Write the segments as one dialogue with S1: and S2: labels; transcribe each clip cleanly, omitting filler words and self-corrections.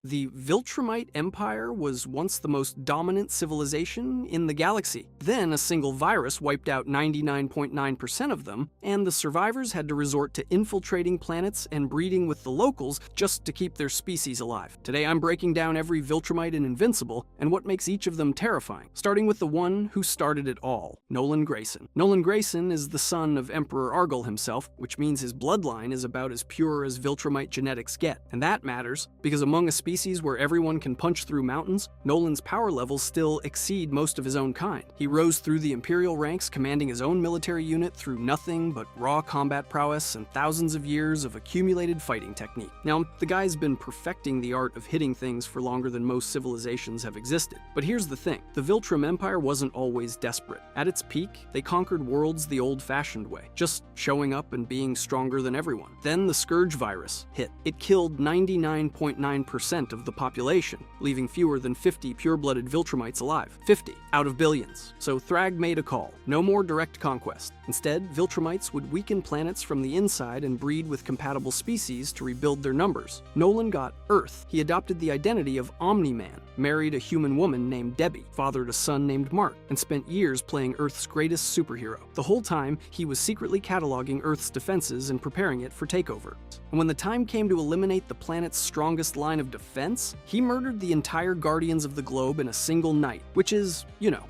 S1: The Viltrumite Empire was once the most dominant civilization in the galaxy. Then a single virus wiped out 99.9% of them, and the survivors had to resort to infiltrating planets and breeding with the locals just to keep their species alive. Today I'm breaking down every Viltrumite in Invincible and what makes each of them terrifying, starting with the one who started it all, Nolan Grayson. Nolan Grayson is the son of Emperor Argyle himself, which means his bloodline is about as pure as Viltrumite genetics get. And that matters, because among a species where everyone can punch through mountains, Nolan's power levels still exceed most of his own kind. He rose through the Imperial ranks, commanding his own military unit through nothing but raw combat prowess and thousands of years of accumulated fighting technique. Now, the guy's been perfecting the art of hitting things for longer than most civilizations have existed. But here's the thing, the Viltrum Empire wasn't always desperate. At its peak, they conquered worlds the old-fashioned way, just showing up and being stronger than everyone. Then the Scourge virus hit. It killed 99.9% of the population, leaving fewer than 50 pure-blooded Viltrumites alive. 50 out of billions. So Thrag made a call. No more direct conquest. Instead, Viltrumites would weaken planets from the inside and breed with compatible species to rebuild their numbers. Nolan got Earth. He adopted the identity of Omni-Man, married a human woman named Debbie, fathered a son named Mark, and spent years playing Earth's greatest superhero. The whole time, he was secretly cataloging Earth's defenses and preparing it for takeover. And when the time came to eliminate the planet's strongest line of defense, he murdered the entire Guardians of the Globe in a single night, which is,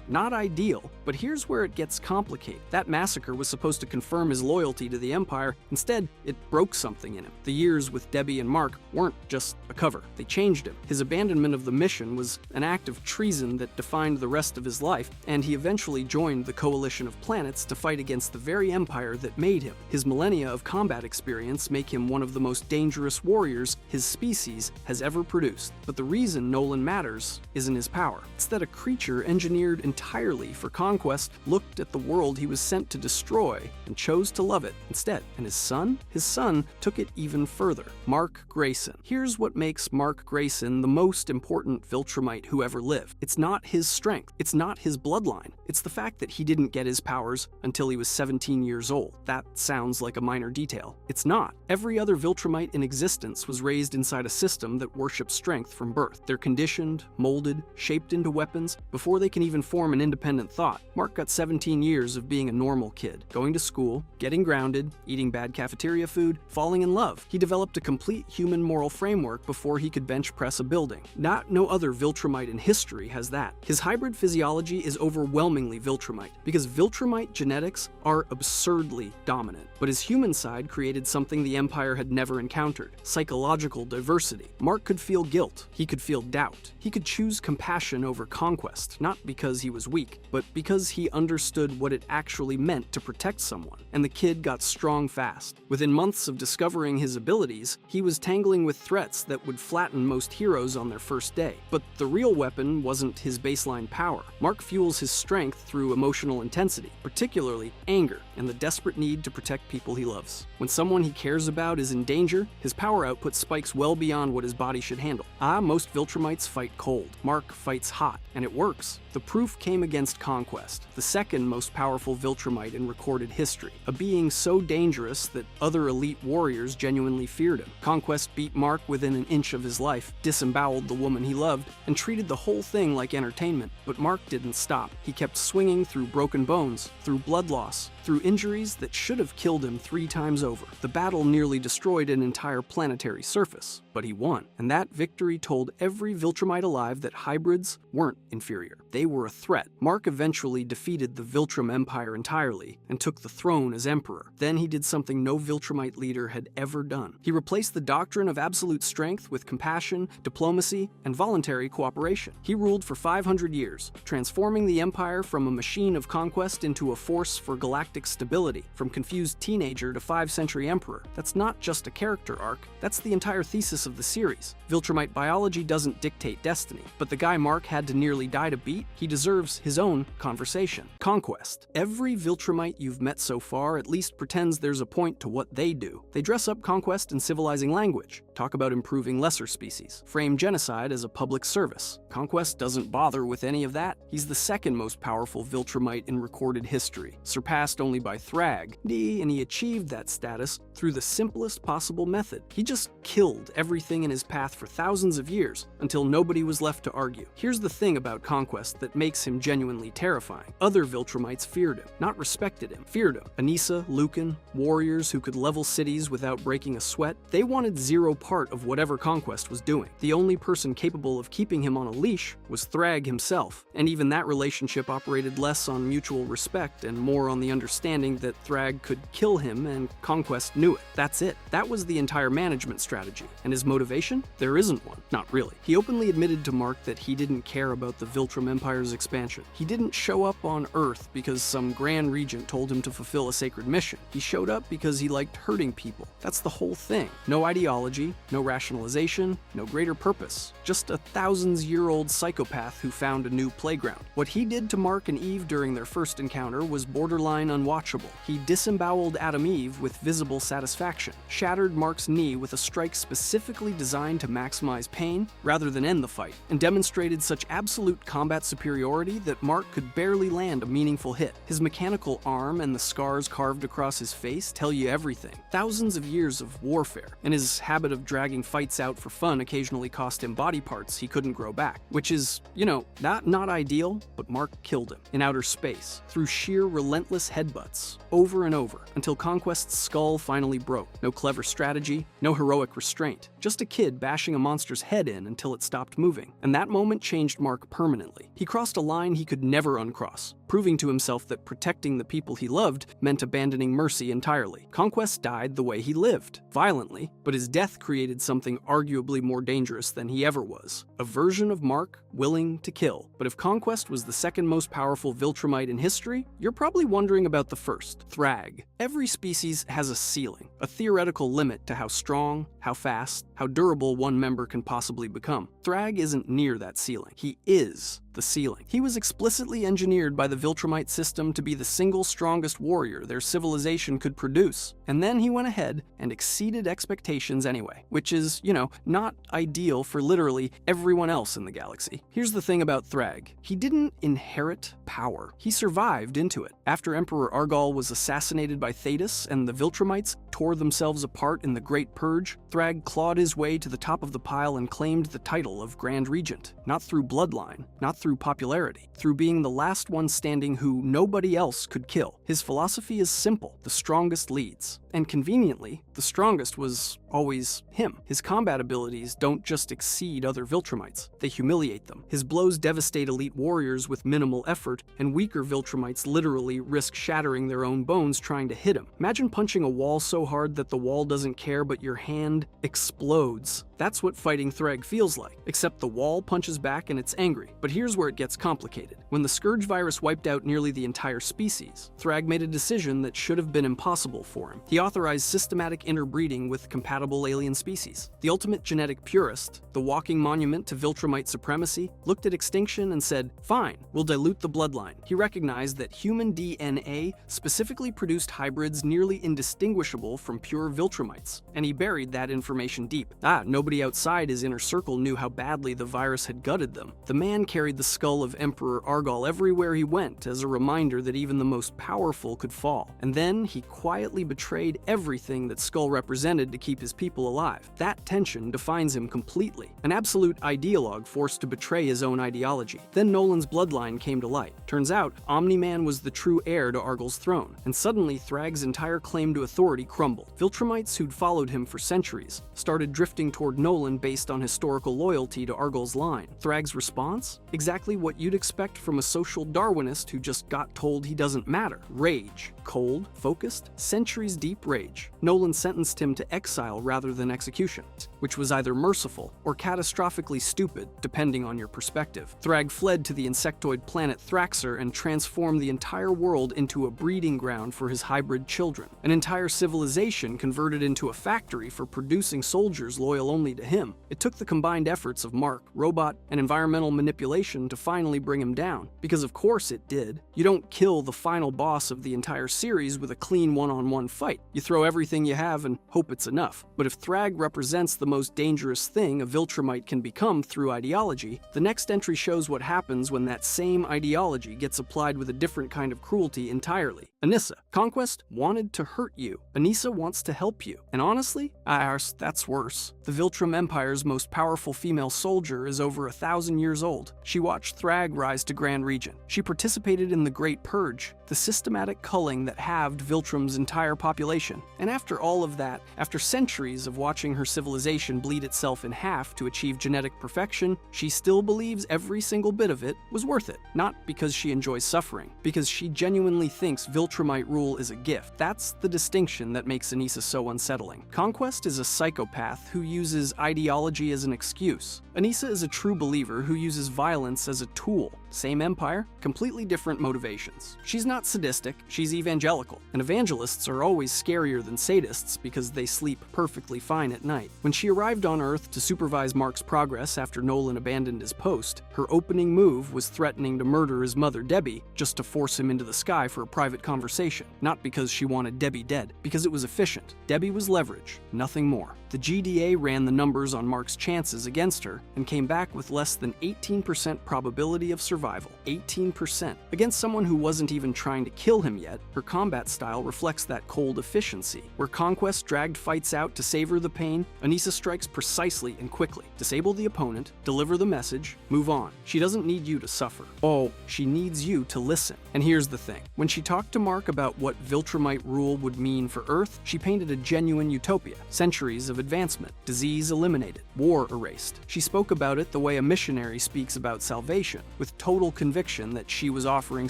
S1: not ideal, but here's where it gets complicated. That massacre was supposed to confirm his loyalty to the Empire. Instead, it broke something in him. The years with Debbie and Mark weren't just a cover. They changed him. His abandonment of the mission was an act of treason that defined the rest of his life, and he eventually joined the coalition of planets to fight against the very empire that made him. His millennia of combat experience make him one of the most dangerous warriors his species has ever produced. But the reason Nolan matters isn't his power. It's that a creature engineered entirely for conquest looked at the world he was sent to destroy and chose to love it instead. And his son? His son took it even further. Mark Grayson. Here's what makes Mark Grayson the most important Viltrumite who ever lived. It's not his strength. It's not his bloodline. It's the fact that he didn't get his powers until he was 17 years old. That sounds like a minor detail. It's not. Every other Viltrumite in existence was raised inside a system that worships strength from birth. They're conditioned, molded, shaped into weapons before they can even form an independent thought. Mark got 17 years of being a normal kid, going to school, getting grounded, eating bad cafeteria food, falling in love. He developed a complete human moral framework before he could bench press a building. No other Viltrumite in history has that. His hybrid physiology is overwhelmingly Viltrumite, because Viltrumite genetics are absurdly dominant. But his human side created something the Empire had never encountered: psychological diversity. Mark could feel guilt. He could feel doubt. He could choose compassion over conquest, not because he was weak, but because he understood what it actually meant to protect someone. And the kid got strong fast. Within months of discovering his abilities, he was tangling with threats that would flatten most heroes on their first day. But the real weapon wasn't his baseline power. Mark fuels his strength through emotional intensity, particularly anger and the desperate need to protect people he loves. When someone he cares about is in danger, his power output spikes well beyond what his body should handle. Most Viltrumites fight cold. Mark fights hot, and it works. The proof came against Conquest, the second most powerful Viltrumite in recorded history, a being so dangerous that other elite warriors genuinely feared him. Conquest beat Mark within an inch of his life, disemboweled the woman he loved, and treated the whole thing like entertainment. But Mark didn't stop. He kept swinging through broken bones, through blood loss, through injuries that should have killed him 3 times over. The battle nearly destroyed an entire planetary surface, but he won. And that victory told every Viltrumite alive that hybrids weren't inferior. They were a threat. Mark eventually defeated the Viltrum Empire entirely and took the throne as emperor. Then he did something no Viltrumite leader had ever done. He replaced the doctrine of absolute strength with compassion, diplomacy, and voluntary cooperation. He ruled for 500 years, transforming the empire from a machine of conquest into a force for galactic stability, from confused teenager to 5th-century emperor. That's not just a character arc, that's the entire thesis of the series. Viltrumite biology doesn't dictate destiny, but the guy Mark had to nearly die to beat, he deserves his own conversation. Conquest. Every Viltrumite you've met so far at least pretends there's a point to what they do. They dress up conquest in civilizing language, talk about improving lesser species, frame genocide as a public service. Conquest doesn't bother with any of that. He's the second most powerful Viltrumite in recorded history, surpassed only by Thrag, and he achieved that status through the simplest possible method. He just killed everything in his path for thousands of years, until nobody was left to argue. Here's the thing about Conquest that makes him genuinely terrifying. Other Viltrumites feared him, not respected him, feared him. Anissa, Lucan, warriors who could level cities without breaking a sweat, they wanted zero part of whatever Conquest was doing. The only person capable of keeping him on a leash was Thrag himself, and even that relationship operated less on mutual respect and more on the understanding that Thrag could kill him, and Conquest knew it. That's it. That was the entire management strategy. And his motivation? There isn't one. Not really. He openly admitted to Mark that he didn't care about the Viltrum Empire's expansion. He didn't show up on Earth because some Grand Regent told him to fulfill a sacred mission. He showed up because he liked hurting people. That's the whole thing. No ideology, no rationalization, no greater purpose. Just a thousands-year-old psychopath who found a new playground. What he did to Mark and Eve during their first encounter was borderline unwatchable. He disemboweled Adam Eve with visible satisfaction, shattered Mark's knee with a strike specifically designed to maximize pain rather than end the fight, and demonstrated such absolute combat superiority that Mark could barely land a meaningful hit. His mechanical arm and the scars carved across his face tell you everything. Thousands of years of warfare, and his habit of dragging fights out for fun occasionally cost him body parts he couldn't grow back, which is, not ideal, but Mark killed him in outer space through sheer relentless headbutts over and over until Conquest's skull finally broke. No clever strategy, no heroic restraint, just a kid bashing a monster's head in until it stopped moving. And that moment changed Mark permanently. He crossed a line he could never uncross, proving to himself that protecting the people he loved meant abandoning mercy entirely. Conquest died the way he lived, violently, but his death created something arguably more dangerous than he ever was. A version of Mark willing to kill. But if Conquest was the second most powerful Viltrumite in history, you're probably wondering about the first, Thrag. Every species has a ceiling, a theoretical limit to how strong, how fast, how durable one member can possibly become. Thrag isn't near that ceiling. He is the ceiling. He was explicitly engineered by the Viltrumite system to be the single strongest warrior their civilization could produce. And then he went ahead and exceeded expectations anyway, which is, not ideal for literally everyone else in the galaxy. Here's the thing about Thrag. He didn't inherit power. He survived into it. After Emperor Argal was assassinated by Thetis and the Viltrumites tore themselves apart in the Great Purge, Thrag clawed his way to the top of the pile and claimed the title of Grand Regent. Not through bloodline, not through popularity, through being the last one standing who nobody else could kill. His philosophy is simple: the strongest leads. And conveniently, the strongest was always him. His combat abilities don't just exceed other Viltrumites, they humiliate them. His blows devastate elite warriors with minimal effort, and weaker Viltrumites literally risk shattering their own bones trying to hit him. Imagine punching a wall so hard that the wall doesn't care but your hand explodes. That's what fighting Thrag feels like, except the wall punches back and it's angry. But here's where it gets complicated. When the Scourge virus wiped out nearly the entire species, Thrag made a decision that should have been impossible for him. He authorized systematic interbreeding with compatible alien species. The ultimate genetic purist, the walking monument to Viltrumite supremacy, looked at extinction and said, fine, we'll dilute the bloodline. He recognized that human DNA specifically produced hybrids nearly indistinguishable from pure Viltrumites, and he buried that information deep. Nobody outside his inner circle knew how badly the virus had gutted them. The man carried the skull of Emperor Argal everywhere he went as a reminder that even the most powerful could fall. And then he quietly betrayed everything that Skull represented to keep his people alive. That tension defines him completely. An absolute ideologue forced to betray his own ideology. Then Nolan's bloodline came to light. Turns out, Omni-Man was the true heir to Argal's throne, and suddenly Thrag's entire claim to authority crumbled. Viltrumites who'd followed him for centuries started drifting toward Nolan based on historical loyalty to Argal's line. Thrag's response? Exactly what you'd expect from a social Darwinist who just got told he doesn't matter. Rage. Cold, focused, centuries-deep rage. Nolan sentenced him to exile rather than execution, which was either merciful or catastrophically stupid, depending on your perspective. Thrag fled to the insectoid planet Thraxer and transformed the entire world into a breeding ground for his hybrid children. An entire civilization converted into a factory for producing soldiers loyal only to him. It took the combined efforts of Mark, Robot, and environmental manipulation to finally bring him down. Because of course it did. You don't kill the final boss of the entire series with a clean one-on-one fight. You throw everything you have and hope it's enough. But if Thrag represents the most dangerous thing a Viltrumite can become through ideology, the next entry shows what happens when that same ideology gets applied with a different kind of cruelty entirely. Anissa. Conquest wanted to hurt you. Anissa wants to help you. And honestly, that's worse. The Viltrum Empire's most powerful female soldier is over 1,000 years old. She watched Thrag rise to Grand Regent. She participated in the Great Purge, the systematic culling that halved Viltrum's entire population. And after all of that, after centuries of watching her civilization bleed itself in half to achieve genetic perfection, she still believes every single bit of it was worth it. Not because she enjoys suffering, because she genuinely thinks Viltrumite rule is a gift. That's the distinction that makes Anissa so unsettling. Conquest is a psychopath who uses ideology as an excuse. Anissa is a true believer who uses violence as a tool. Same empire, completely different motivations. She's not sadistic, she's evangelical. And evangelists are always scarier than sadists because they sleep perfectly fine at night. When she arrived on Earth to supervise Mark's progress after Nolan abandoned his post, her opening move was threatening to murder his mother, Debbie, just to force him into the sky for a private conversation. Not because she wanted Debbie dead, because it was efficient. Debbie was leverage, nothing more. The GDA ran the numbers on Mark's chances against her and came back with less than 18% probability of survival. 18%. Against someone who wasn't even trying to kill him yet, her combat style reflects that cold efficiency. Where Conquest dragged fights out to savor the pain, Anissa strikes precisely and quickly. Disable the opponent, deliver the message, move on. She doesn't need you to suffer. Oh, she needs you to listen. And here's the thing. When she talked to Mark about what Viltrumite rule would mean for Earth, she painted a genuine utopia. Centuries of advancement, disease eliminated, war erased. She spoke about it the way a missionary speaks about salvation, with total conviction that she was offering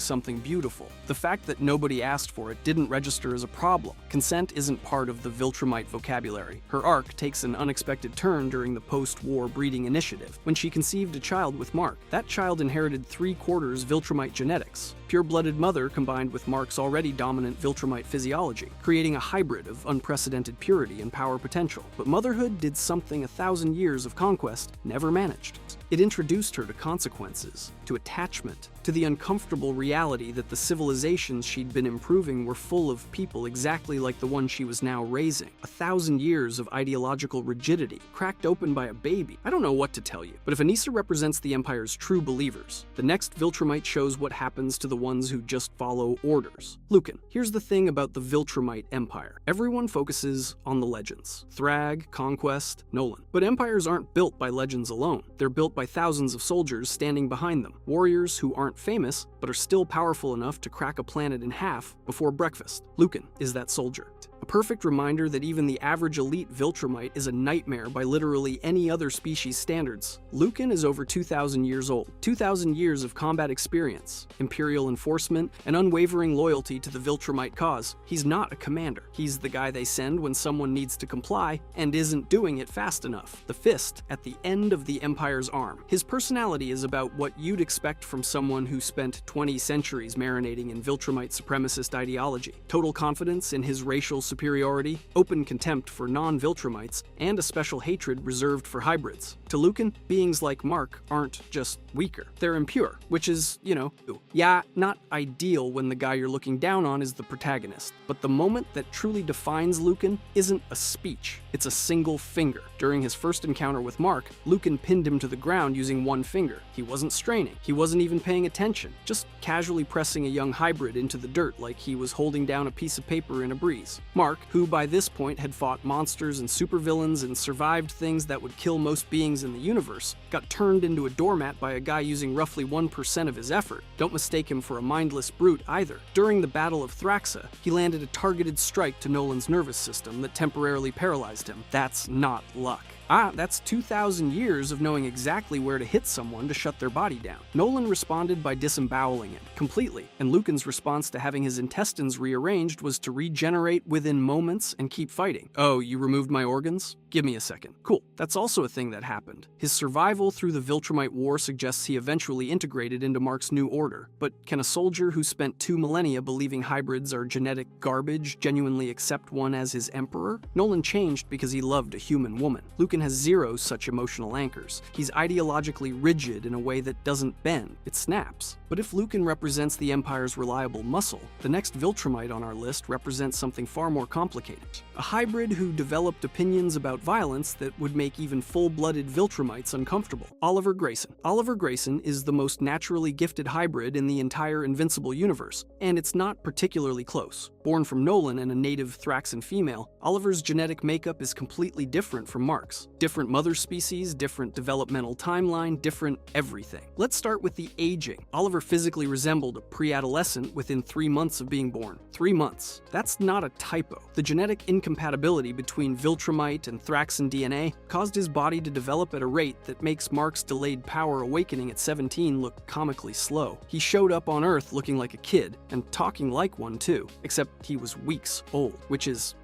S1: something beautiful. The fact that nobody asked for it didn't register as a problem. Consent isn't part of the Viltrumite vocabulary. Her arc takes an unexpected turn during the post-war breeding initiative, when she conceived a child with Mark. That child inherited 3/4 Viltrumite genetics. Pure-blooded mother combined with Mark's already dominant Viltrumite physiology, creating a hybrid of unprecedented purity and power potential. But motherhood did something 1,000 years of conquest never managed. It introduced her to consequences, to attachment, to the uncomfortable reality that the civilizations she'd been improving were full of people exactly like the one she was now raising. 1,000 years of ideological rigidity, cracked open by a baby. I don't know what to tell you, but if Anissa represents the Empire's true believers, the next Viltrumite shows what happens to the ones who just follow orders. Lucan. Here's the thing about the Viltrumite Empire. Everyone focuses on the legends. Thrag, Conquest, Nolan. But empires aren't built by legends alone. They're built by thousands of soldiers standing behind them. Warriors who aren't famous, but are still powerful enough to crack a planet in half before breakfast. Lucan is that soldier. A perfect reminder that even the average elite Viltrumite is a nightmare by literally any other species standards. Lucan is over 2,000 years old. 2,000 years of combat experience, imperial enforcement, and unwavering loyalty to the Viltrumite cause. He's not a commander. He's the guy they send when someone needs to comply and isn't doing it fast enough. The fist at the end of the Empire's arm. His personality is about what you'd expect from someone who spent 20 centuries marinating in Viltrumite supremacist ideology. Total confidence in his racial superiority, open contempt for non-Viltrumites, and a special hatred reserved for hybrids. To Lucan, beings like Mark aren't just weaker. They're impure, which is, not ideal when the guy you're looking down on is the protagonist. But the moment that truly defines Lucan isn't a speech, it's a single finger. During his first encounter with Mark, Lucan pinned him to the ground using one finger. He wasn't straining, he wasn't even paying attention, just casually pressing a young hybrid into the dirt like he was holding down a piece of paper in a breeze. Mark, who by this point had fought monsters and supervillains and survived things that would kill most beings in the universe, got turned into a doormat by a guy using roughly 1% of his effort. Don't mistake him for a mindless brute either. During the Battle of Thraxa, he landed a targeted strike to Nolan's nervous system that temporarily paralyzed him. That's not luck. That's 2,000 years of knowing exactly where to hit someone to shut their body down. Nolan responded by disemboweling it completely, and Lucan's response to having his intestines rearranged was to regenerate within moments and keep fighting. Oh, you removed my organs? Give me a second. Cool. That's also a thing that happened. His survival through the Viltrumite War suggests he eventually integrated into Mark's new order. But can a soldier who spent 2 millennia believing hybrids are genetic garbage genuinely accept one as his emperor? Nolan changed because he loved a human woman. Lucan Lucan has zero such emotional anchors. He's ideologically rigid in a way that doesn't bend, it snaps. But if Lucan represents the Empire's reliable muscle, the next Viltrumite on our list represents something far more complicated. A hybrid who developed opinions about violence that would make even full-blooded Viltrumites uncomfortable. Oliver Grayson. Oliver Grayson is the most naturally gifted hybrid in the entire Invincible universe, and it's not particularly close. Born from Nolan and a native Thraxan female, Oliver's genetic makeup is completely different from Mark's. Different mother species, different developmental timeline, different everything. Let's start with the aging. Oliver physically resembled a pre-adolescent within 3 months of being born. 3 months. That's not a typo. The genetic incompatibility between Viltrumite and Thraxan DNA caused his body to develop at a rate that makes Mark's delayed power awakening at 17 look comically slow. He showed up on Earth looking like a kid, and talking like one too, except he was weeks old, which is,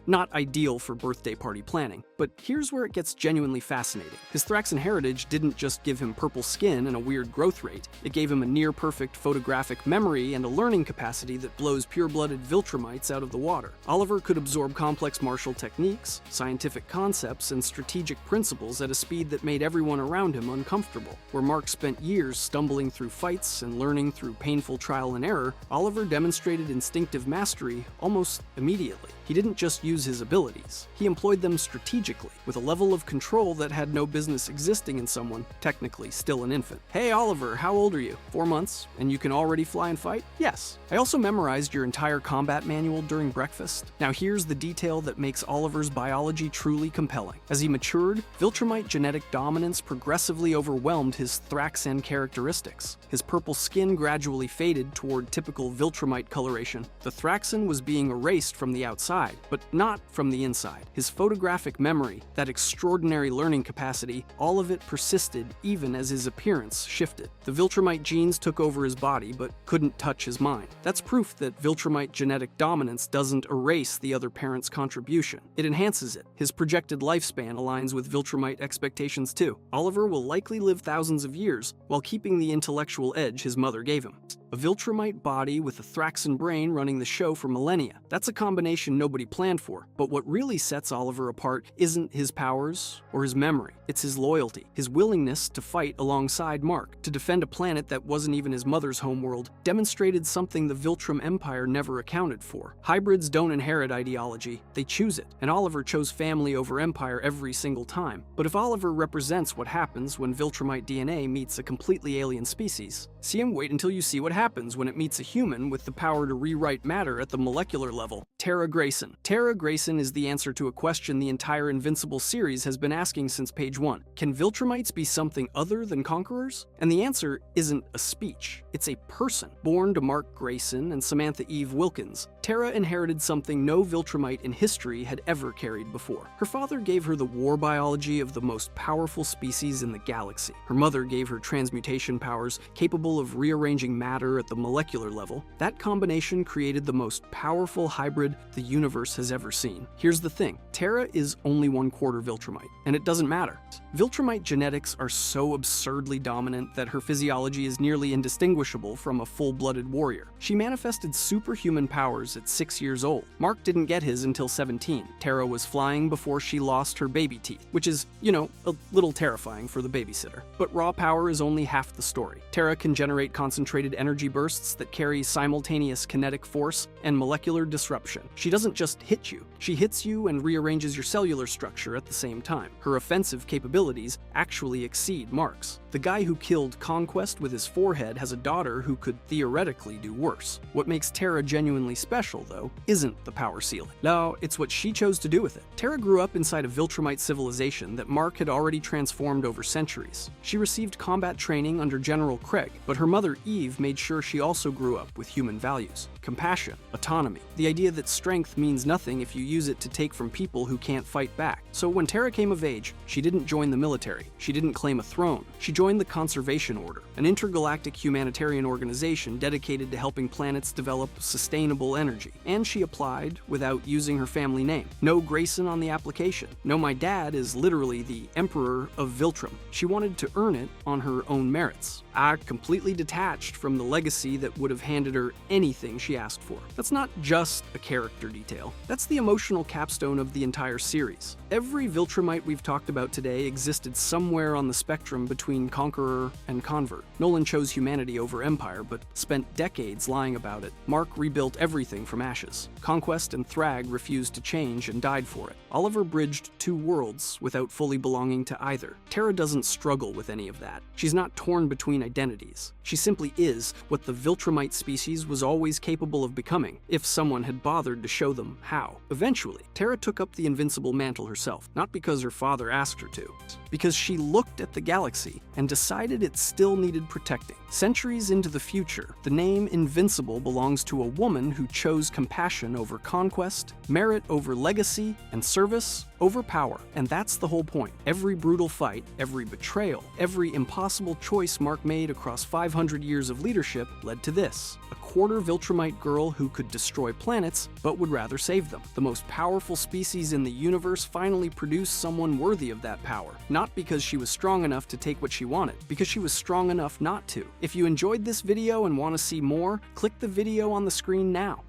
S1: not ideal for birthday party planning. But here's where it gets genuinely fascinating. His Thraxan heritage didn't just give him purple skin and a weird growth rate, it gave him a near-perfect photographic memory and a learning capacity that blows pure-blooded Viltrumites out of the water. Oliver could absorb complex martial techniques, scientific concepts, and strategic principles at a speed that made everyone around him uncomfortable. Where Mark spent years stumbling through fights and learning through painful trial and error, Oliver demonstrated instinctive mastery almost immediately. He didn't just use his abilities, he employed them strategically, with a level of control that had no business existing in someone, technically still an infant. Hey Oliver, how old are you? 4 months? And you can already fly and fight? Yes. I also memorized your entire combat manual during breakfast. Now here's the detail that makes Oliver's biology truly compelling. As he matured, Viltrumite genetic dominance progressively overwhelmed his Thraxan characteristics. His purple skin gradually faded toward typical Viltrumite coloration. The Thraxan was being erased from the outside, but not from the inside. His photographic memory, that extraordinary learning capacity, all of it persisted even as his appearance shifted. The Viltrumite genes took over his body, but couldn't touch his mind. That's proof that Viltrumite genetic dominance doesn't erase the other parent's contribution. It enhances it. His projected lifespan aligns with Viltrumite expectations too. Oliver will likely live thousands of years, while keeping the intellectual edge his mother gave him. A Viltrumite body with a Thraxan brain running the show for millennia. That's a combination nobody planned for, but what really sets Oliver apart isn't his powers or his memory. It's his loyalty, his willingness to fight alongside Mark, to defend a planet that wasn't even his mother's homeworld, demonstrated something the Viltrum Empire never accounted for. Hybrids don't inherit ideology, they choose it, and Oliver chose family over empire every single time. But if Oliver represents what happens when Viltrumite DNA meets a completely alien species, see him wait until you see what happens when it meets a human with the power to rewrite matter at the molecular level. Tara Grayson. Tara Grayson is the answer to a question the entire Invincible series has been asking since page 1. Can Viltrumites be something other than conquerors? And the answer isn't a speech, it's a person. Born to Mark Grayson and Samantha Eve Wilkins, Tara inherited something no Viltrumite in history had ever carried before. Her father gave her the war biology of the most powerful species in the galaxy. Her mother gave her transmutation powers capable of rearranging matter at the molecular level. That combination created the most powerful hybrid the universe has ever seen. Here's the thing, Tara is only 1/4 Viltrumite, and it doesn't matter. Viltrumite genetics are so absurdly dominant that her physiology is nearly indistinguishable from a full-blooded warrior. She manifested superhuman powers at 6 years old. Mark didn't get his until 17. Tara was flying before she lost her baby teeth, which is, a little terrifying for the babysitter. But raw power is only half the story. Tara can generate concentrated energy bursts that carry simultaneous kinetic force and molecular disruption. She doesn't just hit you, she hits you and rearranges your cellular structure at the same time. Her offensive capabilities actually exceed Mark's. The guy who killed Conquest with his forehead has a daughter who could theoretically do worse. What makes Tara genuinely special, though, isn't the power ceiling. No, it's what she chose to do with it. Tara grew up inside a Viltrumite civilization that Mark had already transformed over centuries. She received combat training under General Craig, but her mother Eve made sure she also grew up with human values. Compassion, autonomy, the idea that strength means nothing if you use it to take from people who can't fight back. So when Tara came of age, she didn't join the military, she didn't claim a throne, she joined the Conservation Order, an intergalactic humanitarian organization dedicated to helping planets develop sustainable energy. And she applied without using her family name. No Grayson on the application. No, my dad is literally the Emperor of Viltrum. She wanted to earn it on her own merits. Completely detached from the legacy that would have handed her anything she she asked for. That's not just a character detail. That's the emotional capstone of the entire series. Every Viltrumite we've talked about today existed somewhere on the spectrum between conqueror and convert. Nolan chose humanity over empire, but spent decades lying about it. Mark rebuilt everything from ashes. Conquest and Thrag refused to change and died for it. Oliver bridged two worlds without fully belonging to either. Tara doesn't struggle with any of that. She's not torn between identities. She simply is what the Viltrumite species was always capable of becoming, if someone had bothered to show them how. Eventually, Tara took up the Invincible mantle herself, not because her father asked her to, because she looked at the galaxy and decided it still needed protecting. Centuries into the future, the name Invincible belongs to a woman who chose compassion over conquest, merit over legacy, and service over power. And that's the whole point. Every brutal fight, every betrayal, every impossible choice Mark made across 500 years of leadership led to this: a quarter Viltrumite girl who could destroy planets but would rather save them. The most powerful species in the universe finally produced someone worthy of that power. Not because she was strong enough to take what she wanted, because she was strong enough not to. If you enjoyed this video and want to see more, click the video on the screen now.